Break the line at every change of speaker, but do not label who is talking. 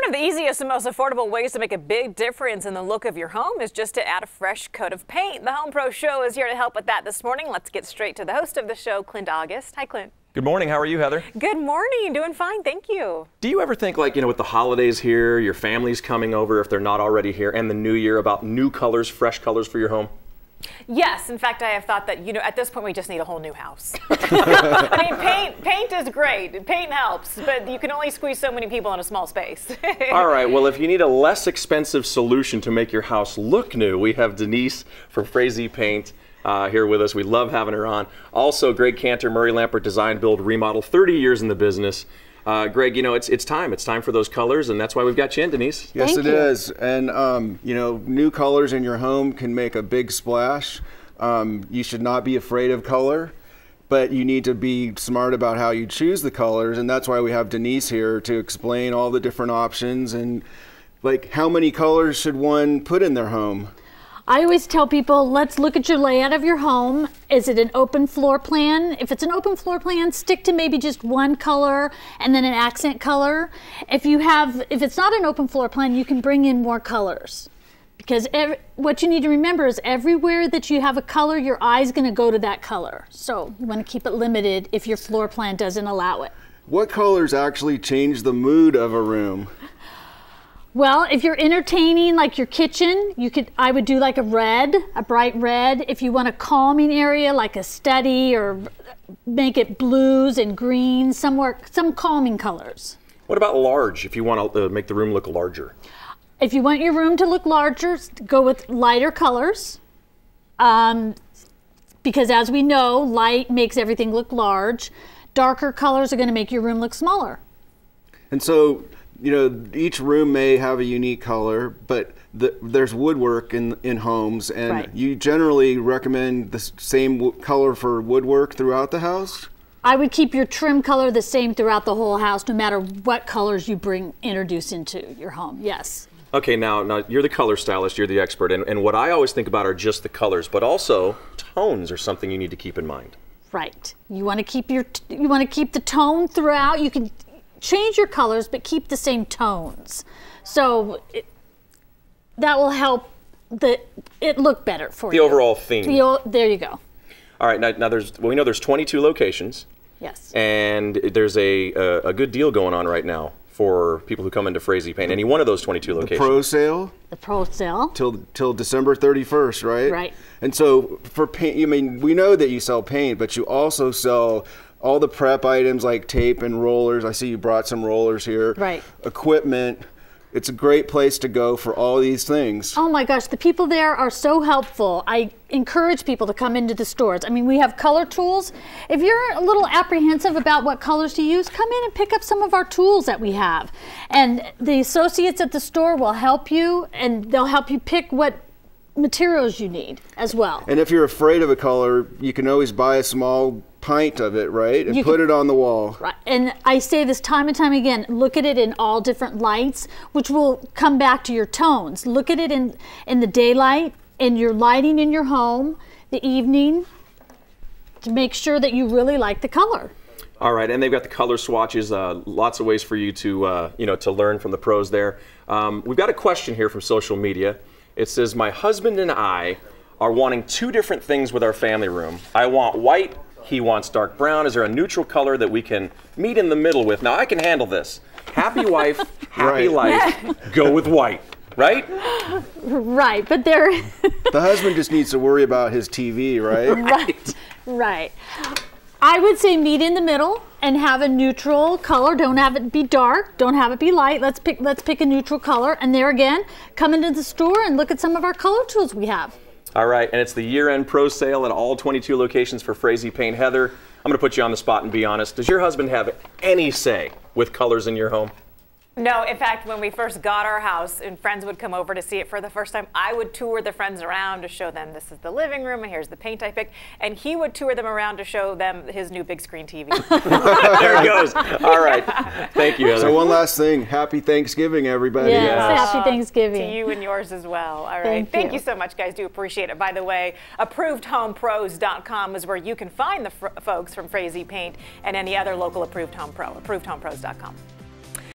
One of the easiest and most affordable ways to make a big difference in the look of your home is just to add a fresh coat of paint. The Home Pro Show is here to help with that this morning. Let's get straight to the host of the show, Clint August. Hi, Clint.
Good morning. How are you, Heather?
Good morning. Doing fine. Thank you.
Do you ever think, like, with the holidays here, your family's coming over if they're not already here, and the new year, about new colors, fresh colors for your home?
Yes. In fact, I have thought that, at this point we just need a whole new house. I mean, paint is great. Paint helps, but you can only squeeze so many people in a small space.
All right. Well, if you need a less expensive solution to make your house look new, we have Denise from Frazee Paint here with us. We love having her on. Also, Greg Cantor, Murray Lampert Design, Build, Remodel, 30 years in the business. Greg, it's time. It's time for those colors, and that's why we've got you in, Denise.
Yes, it is. And, new colors in your home can make a big splash. You should not be afraid of color, but you need to be smart about how you choose the colors, and that's why we have Denise here to explain all the different options and, like, how many colors should one put in their home.
I always tell people, let's look at your layout of your home. Is it an open floor plan? If it's an open floor plan, stick to maybe just one color and then an accent color. If it's not an open floor plan, you can bring in more colors. Because what you need to remember is everywhere that you have a color, your eye's going to go to that color. So you want to keep it limited if your floor plan doesn't allow it.
What colors actually change the mood of a room?
Well, if you're entertaining, like your kitchen, I would do like a bright red. If you want a calming area, like a study, or make it blues and greens, some calming colors.
What about large, if you want to make the room look larger?
If you want your room to look larger, go with lighter colors. Because as we know, light makes everything look large. Darker colors are going to make your room look smaller.
And so, each room may have a unique color, but there's woodwork in homes, and
right.
You generally recommend the same color for woodwork throughout the house?
I would keep your trim color the same throughout the whole house, no matter what colors you introduce into your home, yes.
Okay, now you're the color stylist, you're the expert, and what I always think about are just the colors, but also tones are something you need to keep in mind.
Right. You want to keep the tone throughout. You can change your colors, but keep the same tones. So that will help it look better for you.
The overall theme.
There you go.
All right, now we know there's 22 locations.
Yes.
And there's a good deal going on right now for people who come into Frazee Paint. Any one of those 22 locations.
The pro sale?
The pro sale.
Till December 31st, right?
Right.
And so for paint, we know that you sell paint, but you also sell all the prep items like tape and rollers. I see you brought some rollers here.
Right.
Equipment. It's a great place to go for all these things.
Oh my gosh, the people there are so helpful. I encourage people to come into the stores. I mean, we have color tools. If you're a little apprehensive about what colors to use, come in and pick up some of our tools that we have. And the associates at the store will help you, and they'll help you pick what materials you need as well.
And if you're afraid of a color, you can always buy a small pint of it, right? And put it on the wall.
Right. And I say this time and time again, look at it in all different lights, which will come back to your tones. Look at it in the daylight, in your lighting in your home, the evening, to make sure that you really like the color.
All right, and they've got the color swatches, lots of ways for you to, to learn from the pros there. We've got a question here from social media. It says, my husband and I are wanting two different things with our family room. I want white, he wants dark brown. Is there a neutral color that we can meet in the middle with? Now, I can handle this. Happy wife, happy life, go with white, right?
Right, but there...
The husband just needs to worry about his TV, right?
Right. I would say meet in the middle and have a neutral color. Don't have it be dark, don't have it be light. Let's pick a neutral color. And there again, come into the store and look at some of our color tools we have.
All right, and it's the year-end pro sale at all 22 locations for Frazee Paint. Heather, I'm going to put you on the spot and be honest. Does your husband have any say with colors in your home?
No, in fact, when we first got our house and friends would come over to see it for the first time, I would tour the friends around to show them this is the living room and here's the paint I picked. And he would tour them around to show them his new big screen TV.
There it goes. All right. Thank you, Heather.
So one last thing. Happy Thanksgiving, everybody.
Yes. Happy Thanksgiving.
To you and yours as well. All right. Thank you so much, guys. Do appreciate it. By the way, ApprovedHomePros.com is where you can find the folks from Frazee Paint and any other local approved home pro. ApprovedHomePros.com.